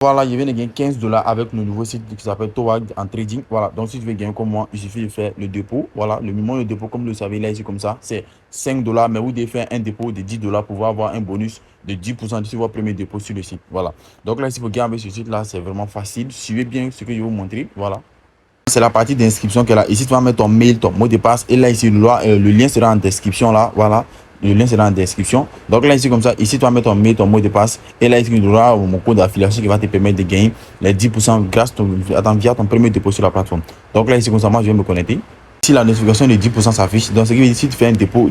Voilà, je viens de gagner 15 dollars avec le nouveau site qui s'appelle Towag en trading. Voilà, donc si tu veux gagner comme moi, il suffit de faire le dépôt. Voilà, le minimum de dépôt, comme vous le savez, là, ici, comme ça, c'est 5 dollars. Mais vous devez faire un dépôt de 10 dollars pour pouvoir avoir un bonus de 10% sur votre premier dépôt sur le site. Voilà, donc là, si vous regardez ce site-là, c'est vraiment facile. Suivez bien ce que je vais vous montrer. Voilà. C'est la partie d'inscription qui est là. Ici, tu vas mettre ton mail, ton mot de passe. Et là, ici, le lien sera en description là. Voilà. Le lien sera en description. Donc là, ici, comme ça, ici, tu vas mettre ton mail, ton mot de passe. Et là, ici, il y aura mon code d'affiliation qui va te permettre de gagner les 10% via ton premier dépôt sur la plateforme. Donc là, ici, comme ça, moi, je vais me connecter. Si la notification de 10% s'affiche, donc ce qui veut dire si tu fais un dépôt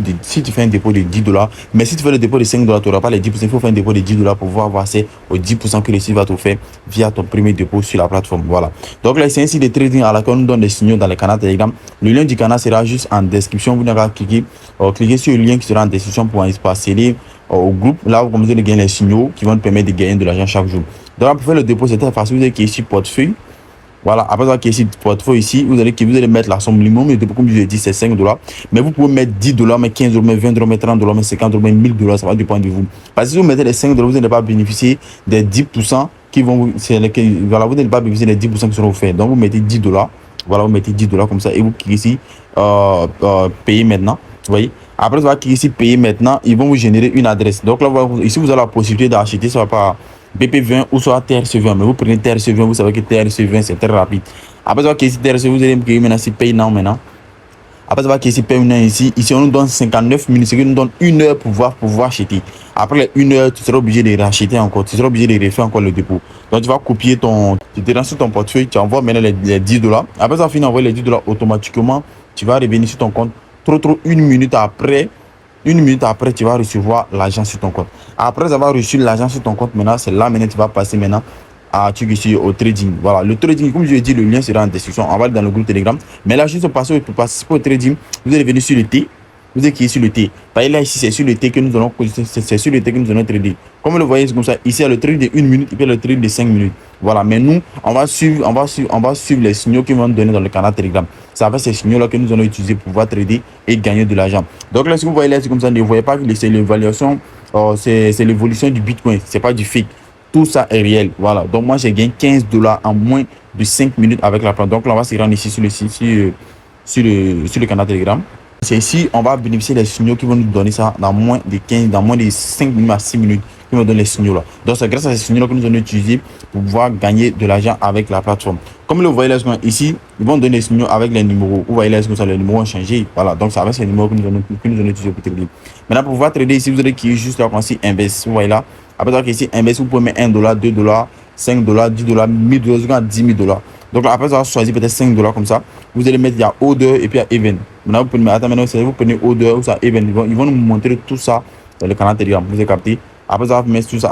de 10 dollars, mais si tu fais le dépôt de 5 dollars, tu n'auras pas les 10%. Il faut faire un dépôt de 10 dollars pour pouvoir avoir accès aux 10% que le site va te faire via ton premier dépôt sur la plateforme. Voilà. Donc là, c'est un site de trading à laquelle on nous donne des signaux dans le canal Telegram. Le lien du canal sera juste en description. Vous n'avez qu'à cliquer sur le lien qui sera en description pour accéder au groupe. Là, vous commencez à gagner les signaux qui vont te permettre de gagner de l'argent chaque jour. Donc, pour faire le dépôt, c'est très facile. Vous avez cliquer sur portefeuille. Voilà, après avoir qui est ici portefeuille ici, vous allez mettre la somme minimum, comme je l'ai dit, c'est 5 dollars. Mais vous pouvez mettre 10 dollars, mais 15 dollars, mais 20 dollars, mais 30 dollars, mais 50 dollars, mais 1000 dollars, ça va dépendre de vous. Parce que si vous mettez les 5 dollars, vous n'allez pas bénéficier des 10% qui vont vous, voilà, vous n'allez pas bénéficier des 10% qui seront offerts. Donc vous mettez 10 dollars, voilà, vous mettez 10 dollars comme ça et vous cliquez ici, payer maintenant. Vous voyez, après, vous allez cliquer ici, payer maintenant, ils vont vous générer une adresse. Donc là, ici, vous avez la possibilité d'acheter, ça va pas. BP20 ou soit TRC20, mais vous prenez TRC20, vous savez que TRC20 c'est très rapide. Après avoir ici TRC, vous allez me créer maintenant, c'est Pay Now maintenant. Après avoir ici Pay Now ici, on nous donne 59 minutes, ce qui nous donne 1 heure pour pouvoir acheter. Après les 1 heure, tu seras obligé de racheter encore, tu seras obligé de refaire encore le dépôt. Donc tu vas copier tu te rends sur ton portefeuille, tu envoies maintenant les 10 dollars. Après ça, finit d'envoyer les 10 dollars automatiquement, tu vas revenir sur ton compte. Trop, 1 minute après. 1 minute après, tu vas recevoir l'argent sur ton compte. Après avoir reçu l'argent sur ton compte, maintenant, c'est là, maintenant, tu vas passer maintenant au trading. Voilà, le trading, comme je l'ai dit, le lien sera en description. On va aller dans le groupe Telegram. Mais là, juste pour participer au trading, vous allez venir sur le T. Vous êtes cliqué sur le T. Par là, ici, c'est sur le T que nous allons trader. Comme vous le voyez, c'est comme ça. Ici, il y a le trade de 1 minute et puis le trade de 5 minutes. Voilà, mais nous, on va suivre les signaux qu'ils vont nous donner dans le canal Telegram. Ça va ces signaux-là que nous allons utiliser pour pouvoir trader et gagner de l'argent. Donc là, si vous voyez là, c'est comme ça, ne voyez pas que c'est l'évaluation, c'est l'évolution du Bitcoin. C'est pas du fake. Tout ça est réel. Voilà. Donc moi, j'ai gagné 15 dollars en moins de 5 minutes avec la plante. Donc là, on va se rendre ici sur le canal Telegram. C'est ici, on va bénéficier des signaux qui vont nous donner ça dans moins de 5 minutes à 6 minutes. Qui vont donner les signaux là. Donc c'est grâce à ces signaux là que nous allons utiliser pour pouvoir gagner de l'argent avec la plateforme. Comme vous le voyez là, ici, ils vont donner les signaux avec les numéros. Vous voyez là, les numéros ont changé. Voilà, donc c'est avec ces numéros que nous allons utiliser pour trader. Maintenant, pour pouvoir trader ici, vous allez cliquer juste là, ici, Invest. Vous voyez là. Après avoir ici, Invest, vous pouvez mettre 1 dollar, 2 dollars, 5 dollars, 10 dollars, 1000 dollars, 10 000 dollars. Donc là, après avoir choisi peut-être 5 dollars comme ça, vous allez mettre il y a Order et puis il y a Event. Maintenant, vous pouvez mettre, maintenant, vous prenez Order ou ça, Event. Ils vont nous montrer tout ça dans le canal Telegram. Vous avez capté. Après avoir mis tout ça,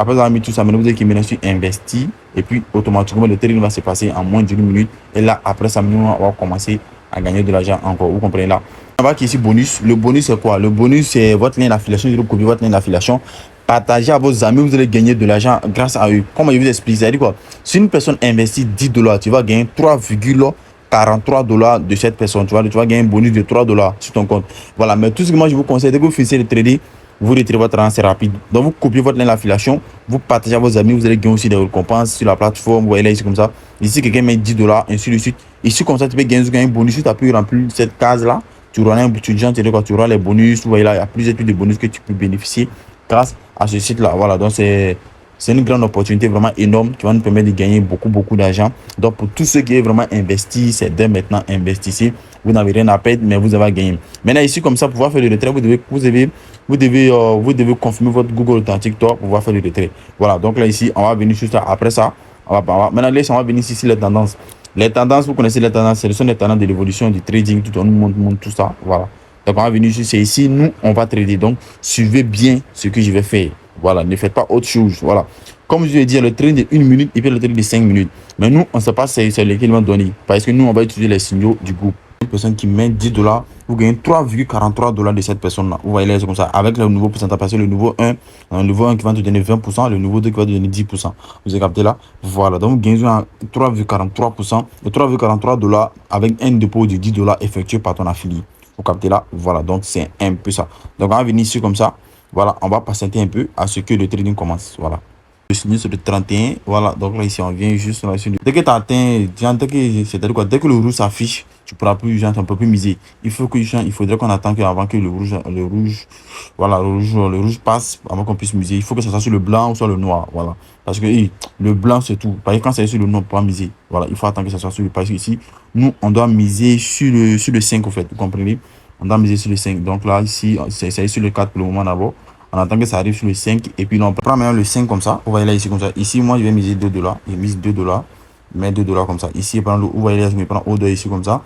maintenant vous allez cliquer sur Investir et puis automatiquement le trading va se passer en moins d'1 minute. Et là, après ça, on va commencer à gagner de l'argent encore. Vous comprenez là. On va ici bonus. Le bonus c'est quoi? Le bonus c'est votre lien d'affiliation. Je vais copier votre lien d'affiliation. Partagez à vos amis, vous allez gagner de l'argent grâce à eux. Comment je vous explique? C'est-à-dire quoi? Si une personne investit 10 dollars, tu vas gagner 3,43 dollars de cette personne. Tu vas gagner un bonus de 3 dollars sur ton compte. Voilà, mais tout ce que moi je vous conseille, dès que vous finissez de trader, vous retirez votre argent, c'est rapide. Donc vous copiez votre lien d'affiliation, vous partagez à vos amis, vous allez gagner aussi des récompenses sur la plateforme. Vous voyez là, ici comme ça. Ici, quelqu'un met 10 dollars, ainsi de suite. Ici, comme ça, tu peux gagner un bonus. Tu as pu remplir cette case-là. Tu auras un étudiant, tu auras les bonus. Vous voyez là, il y a plusieurs types de bonus que tu peux bénéficier grâce à ce site-là. Voilà, donc c'est une grande opportunité vraiment énorme qui va nous permettre de gagner beaucoup d'argent. Donc pour tous ceux qui est vraiment investi, c'est dès maintenant investissez. Vous n'avez rien à perdre, mais vous avez à gagner. Maintenant ici, comme ça, pour pouvoir faire le retrait, vous devez confirmer votre Google Authentic pour pouvoir faire le retrait. Voilà, donc là ici, on va venir juste après ça. Maintenant, on va venir ici les tendances. Les tendances, vous connaissez les tendances, ce sont les tendances de l'évolution du trading, tout on nous montre tout ça. Voilà. Donc on va venir juste ici, nous, on va trader. Donc suivez bien ce que je vais faire. Voilà, ne faites pas autre chose. Voilà. Comme je l'ai dit, le train de 1 minute et puis le train de 5 minutes. Mais nous, on ne sait pas c'est lequel ils vont donner. Parce que nous, on va utiliser les signaux du groupe. Une personne qui met 10 dollars, vous gagnez 3,43 dollars de cette personne-là. Vous voyez là, c'est comme ça. Avec le nouveau pourcentage, parce que le nouveau 1 qui va te donner 20%, le nouveau 2 qui va te donner 10%. Vous avez capté là? Voilà. Donc, vous gagnez 3,43%. Et 3,43 dollars avec un dépôt de 10 dollars effectué par ton affilié. Vous captez là? Voilà. Donc, c'est un peu ça. Donc, on va venir ici comme ça. Voilà. On va patienter un peu à ce que le trading commence. Voilà. Le signaux c'est de 31. Voilà, donc là ici on vient juste là, dès que tu atteins, c'est-à-dire quoi, dès que le rouge s'affiche, tu pourras plus, genre, tu ne peux plus miser. Il faut que, genre, il faudrait qu'on attende avant que voilà, le rouge passe avant qu'on puisse miser. Il faut que ça soit sur le blanc ou sur le noir, voilà. Parce que le blanc c'est tout. Par exemple, quand c'est sur le noir, on peut pas miser. Voilà, il faut attendre que ça soit sur le, parce que ici, nous, on doit miser sur le 5 en fait, vous comprenez? On doit miser sur le 5. Donc là, ici, c'est sur le 4 pour le moment d'abord. On attend que ça arrive sur le 5 et puis là, on prend maintenant le 5 comme ça. Vous voyez là ici comme ça. Ici, moi, je vais miser 2 dollars. Je mise 2 dollars. Je mets 2 dollars comme ça. Ici, vous voyez là, je me prends order ici comme ça.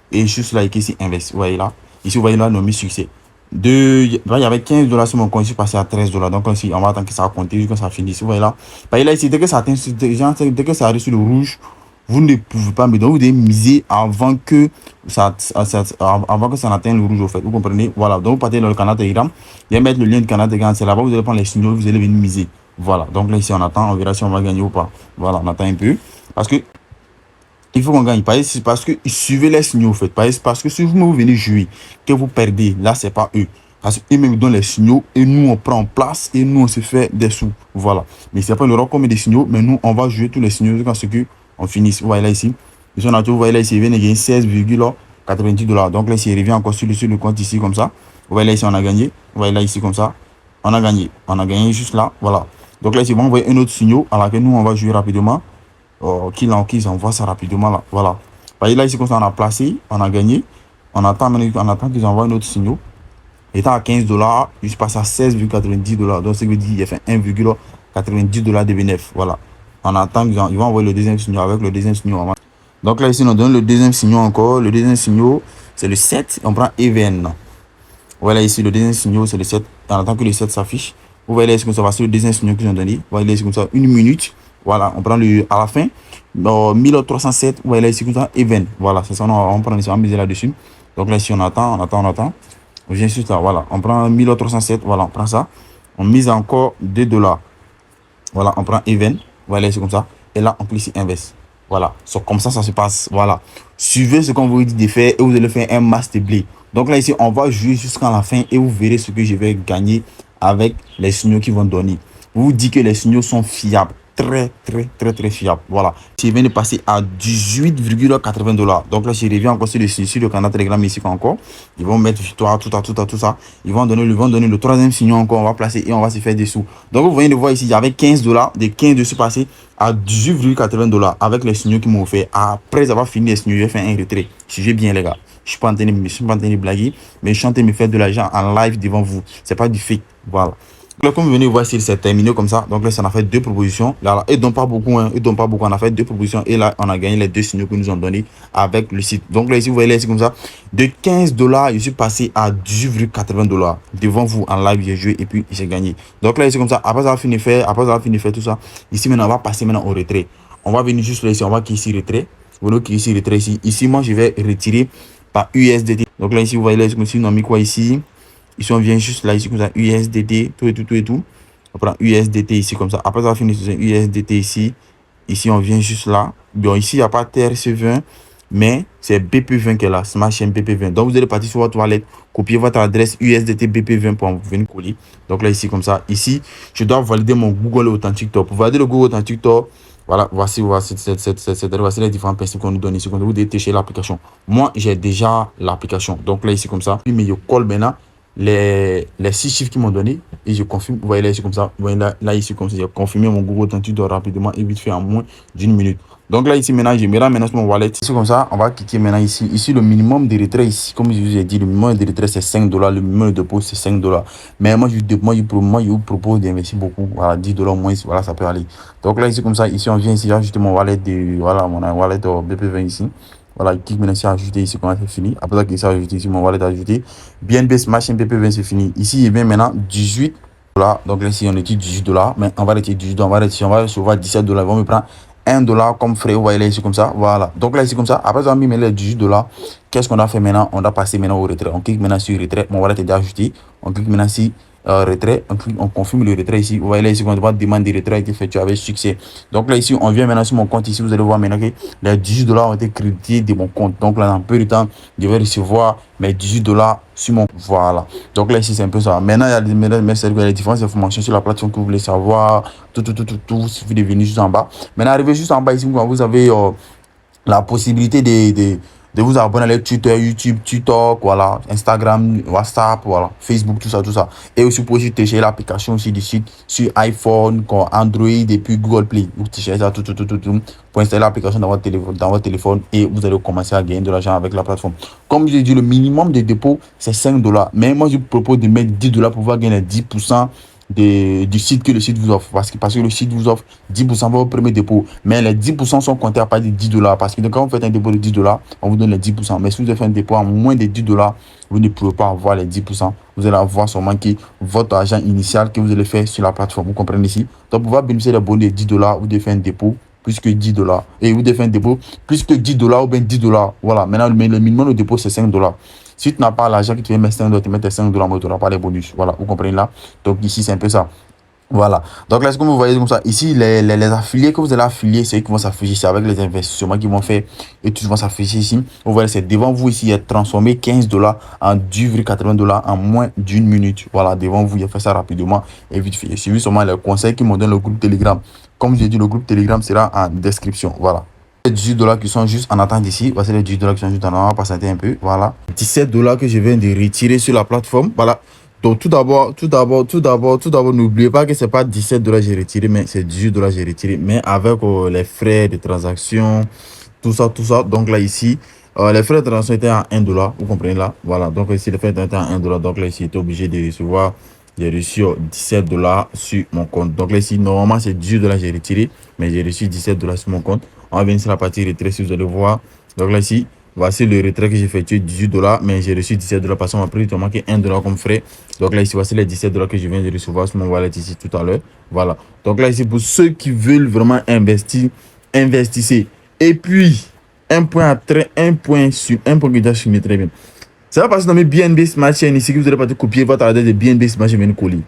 Et juste là, ici, invest. Vous voyez là. Ici, vous voyez là, nos mis succès. Il y avait 15 dollars sur mon compte. Ici, passé à 13 dollars. Donc ici, on va attendre que ça va compter jusqu'à ça finisse. Vous voyez là. Vous voyez là ici, dès que ça atteint, dès que ça arrive sur le rouge, vous ne pouvez pas, mais donc vous devez miser avant que avant que ça n'atteigne le rouge au fait. Vous comprenez? Voilà. Donc vous partez dans le canal Telegram. Vous allez mettre le lien du canal Telegram. C'est là-bas, vous allez prendre les signaux, vous allez venir miser. Voilà. Donc là, ici, on attend. On verra si on va gagner ou pas. Voilà, on attend un peu. Parce que il faut qu'on gagne. Parce que suivez les signaux, au fait. Parce que si vous venez jouer, que vous perdez, là, c'est pas eux. Parce qu'ils me donnent les signaux et nous, on prend en place et nous, on se fait des sous. Voilà. Mais c'est pas le roi comme des signaux, mais nous, on va jouer tous les signaux jusqu'à ce qu'on finisse. Vous voyez là ici. Ils sont là, vous voyez là ici, ils viennent de gagner 16,90 dollars. Donc là, ici, il revient encore sur le compte ici, comme ça. Vous voyez là ici, on a gagné. Vous voyez là ici, comme ça. On a gagné. On a gagné juste là. Voilà. Donc là, ici, on va envoyer un autre signal à laquelle nous, on va jouer rapidement. Qu'ils envoient ça rapidement là. Voilà. Vous voyez là, ici, comme ça, on a placé, on a gagné. On attend qu'ils envoient un autre signal. Étant à 15 dollars, je suis passé à 16,90 dollars. Donc, ça veut dire qu'il a fait 1,90 dollars de bénéfice. Voilà. On attend qu'ils vont envoyer le deuxième signal avec le deuxième signal. Donc là, ici, on donne le deuxième signal encore. Le deuxième signal, c'est le 7. On prend Even. Voilà, ici, le deuxième signal, c'est le 7. On attend que le 7 s'affiche. Vous voyez là, ici, comme ça, c'est le deuxième signal qu'ils ont donné. Vous voyez là, ici, comme ça, 1 minute. Voilà, on prend à la fin. 1307. Vous voyez là, ici, comme ça, Even. Voilà, c'est ça, on prend ici, on miser là-dessus. Donc là, ici, on attend. On vient juste là, voilà. On prend 1307, voilà, on prend ça. On mise encore 2 dollars. Voilà, on prend Even. Voilà, c'est comme ça. Et là, on clique sur Invest. Voilà, c'est comme ça se passe. Voilà. Suivez ce qu'on vous dit de faire et vous allez faire un master blé. Donc là, ici, on va jouer jusqu'à la fin et vous verrez ce que je vais gagner avec les signaux qui vont donner. Vous dites que les signaux sont fiables. Très fiable. Voilà. Je viens de passer à 18,80 dollars. Donc là, je reviens encore sur le canal Telegram ici encore. Ils vont mettre victoire, tout ça. Ils vont donner le troisième signal encore. On va placer et on va se faire des sous. Donc vous voyez de voir ici, il y avait 15 dollars. De 15 de se passer à 18,80 dollars avec les signaux qu'ils m'ont fait. Après avoir fini les signaux, j'ai fait un retrait. Suivez bien les gars. Je suis pas en train de blaguer, mais je suis en train de me faire de l'argent en live devant vous. C'est pas du fake. Voilà. Donc, comme vous venez voir, c'est terminé comme ça. Donc là, ça en a fait 2 propositions. Là, et donc pas beaucoup, hein. Et donc pas beaucoup. On a fait 2 propositions. Et là, on a gagné les 2 signaux que nous ont donnés avec le site. Donc là, ici, vous voyez là, c'est comme ça. De 15 dollars, je suis passé à 18,80 dollars. Devant vous, en live, j'ai joué et puis j'ai gagné. Donc là, c'est comme ça. Après avoir fini de faire tout ça, ici, maintenant, on va passer maintenant au retrait. On va venir juste là, ici. On va cliquer ici, retrait. Vous voyez cliquer ici, retrait ici. Ici, moi, je vais retirer par USDT. Donc là, ici, vous voyez là, c'est comme si on a mis quoi ici. Ici, on vient juste là, ici, comme ça, USDT, tout. On prend USDT ici, comme ça. Après avoir fini sur USDT ici, on vient juste là. Bon, ici, il n'y a pas TRC20, mais c'est BP20 qui est là, Smart Chain BP20. Donc, vous allez partir sur votre toilette, copier votre adresse USDT BP20 pour venir coller. Donc là, ici, comme ça. Ici, je dois valider mon Google Authentic Top. Pour valider le Google Authentic Top, voilà, voici les différents principes qu'on nous donne ici. Vous devez télécharger l'application. Moi, j'ai déjà l'application. Donc là, ici, comme ça. Mais je colle maintenant les 6 chiffres qu'ils m'ont donné et je confirme. Vous voyez là, ici, comme ça. Vous voyez là, ici, comme ça. J'ai confirmé mon Google Authentic rapidement et vite fait en moins d'1 minute. Donc là, ici, maintenant, je me rends maintenant sur mon wallet. Ici, comme ça, on va cliquer maintenant ici. Ici, le minimum de retrait, ici, comme je vous ai dit, le minimum de retrait, c'est 5 dollars. Le minimum de dépôt, c'est 5 dollars. Mais moi, je vous propose d'investir beaucoup. Voilà, 10 dollars moins, voilà, ça peut aller. Donc là, ici, comme ça, ici, on vient ici, ajouter mon wallet voilà, mon wallet BP20 ici. Voilà, clique maintenant sur ajouter ici, comment c'est fini. Après ça, clique sur ajouter ici, mon wallet ajouté. BNB Smart Chain BP20, c'est fini. Ici, il vient maintenant 18 dollars. Donc là, ici, on est 18 dollars. Mais on va retirer 18 dollars. On va recevoir 17 dollars. Ils vont me prendre 1 dollar comme frais. Vous voyez là, ici, comme ça. Voilà. Donc là, ici, comme ça. Après avoir mis les 18 dollars, qu'est-ce qu'on a fait maintenant? On a passé maintenant au retrait. On clique maintenant sur retrait. Mon wallet est déjà ajouté. On clique maintenant sur retrait, on clique, on confirme le retrait ici. Vous voyez là ici qu'on demande demande de retrait a été effectuée avec succès. Donc là ici, on vient maintenant sur mon compte ici. Vous allez voir maintenant que les 18 $ ont été crédités de mon compte. Donc là, dans peu de temps, je vais recevoir mes 18 $ sur mon... Voilà. Donc là ici, c'est un peu ça. Maintenant, il y a les différentes informations sur la plateforme que vous voulez savoir. Tout. Il suffit de venir juste en bas. Maintenant, arrivé juste en bas ici, vous avez la possibilité de vous abonner à les Twitter, YouTube, TikTok, voilà, Instagram, WhatsApp, voilà, Facebook, tout ça. Et aussi pour télécharger l'application aussi du site sur iPhone, Android et puis Google Play. Vous téléchargez ça, tout, pour installer l'application dans votre téléphone et vous allez commencer à gagner de l'argent avec la plateforme. Comme je l'ai dit, le minimum de dépôt, c'est 5 $. Mais moi, je vous propose de mettre 10 $ pour pouvoir gagner 10% du site que le site vous offre. Parce que le site vous offre 10% pour votre premier dépôt. Mais les 10% sont comptés à partir de 10 $. Parce que quand vous faites un dépôt de 10 $, on vous donne les 10%. Mais si vous avez fait un dépôt à moins de 10 $, vous ne pouvez pas avoir les 10%. Vous allez avoir seulement votre argent initial que vous allez faire sur la plateforme. Vous comprenez ici? Donc, pour pouvoir bénéficier des bons de 10 $, vous devez faire un dépôt plus que 10 $. Et vous devez faire un dépôt plus que 10 $ ou bien 10 $. Voilà. Maintenant, le minimum de dépôt, c'est 5 $. Si tu n'as pas l'argent que tu veux mettre 5 $, tu mets 5 $, mais tu n'auras pas les bonus. Voilà, vous comprenez là? Donc ici, c'est un peu ça. Voilà. Donc là, comme vous voyez comme ça, ici, les affiliés que vous allez affilier, c'est eux qui vont s'afficher. C'est avec les investissements qu'ils vont faire et tous vont s'afficher ici. Vous voyez, c'est devant vous ici, il a transformé 15 $ en 10,80 $ en moins d'une minute. Voilà, devant vous, il a fait ça rapidement et vite fait. J'ai vu seulement les conseils qui m'ont donné le groupe Telegram. Comme j'ai dit, le groupe Telegram sera en description. Voilà. Les 18 $ qui sont juste en attente ici. Voici les 18 $ qui sont juste en attente. On va patienter un peu. Voilà. 17 $ que je viens de retirer sur la plateforme. Voilà. Donc, tout d'abord, n'oubliez pas que c'est pas 17 $ que j'ai retiré, mais c'est 18 $ que j'ai retiré. Mais avec les frais de transaction, tout ça. Donc là, ici, les frais de transaction étaient à 1 $. Vous comprenez là? Voilà. Donc ici, les frais étaient à 1 $. Donc là, ici, j'étais obligé de recevoir. J'ai reçu 17 $ sur mon compte. Donc là, ici, normalement, c'est 18 $ que j'ai retiré, mais j'ai reçu 17 $ sur mon compte. On va venir sur la partie retrait, si vous allez voir. Donc là, ici, voici le retrait que j'ai effectué, 18 $, mais j'ai reçu 17 $ parce qu'on m'a pris justement 1 $ comme frais. Donc là, ici, voici les 17 $ que je viens de recevoir sur mon wallet ici tout à l'heure. Voilà. Donc là, ici, pour ceux qui veulent vraiment investir, investissez. Et puis, un point que je souligné très bien. Ça va passer dans mes BNB Smart Chain ici que vous allez pas copier votre adresse de BNB Smart Chain et venir coller.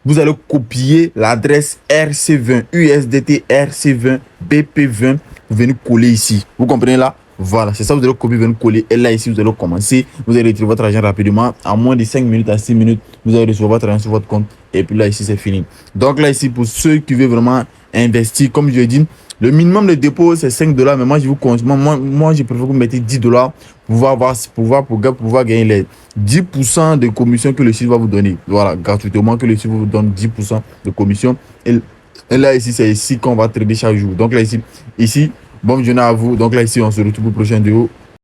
Vous allez copier l'adresse RC20, USDT RC20, BP20. Vous venez coller ici. Vous comprenez là? Voilà, c'est ça, vous allez copier, venir coller. Et là, ici, vous allez commencer. Vous allez retirer votre argent rapidement. En moins de 5 minutes à 6 minutes, vous allez recevoir votre argent sur votre compte. Et puis là, ici, c'est fini. Donc là, ici, pour ceux qui veulent vraiment investir, comme je l'ai dit, le minimum de dépôt, c'est 5 $. Mais moi, je vous conseille, moi, je préfère que vous mettez 10 $ pour pouvoir gagner les 10% de commission que le site va vous donner. Voilà, gratuitement, que le site vous donne 10% de commission. Et là, ici, c'est ici qu'on va trader chaque jour. Donc là, ici, bonne journée à vous. Donc là, ici, on se retrouve pour le prochain vidéo.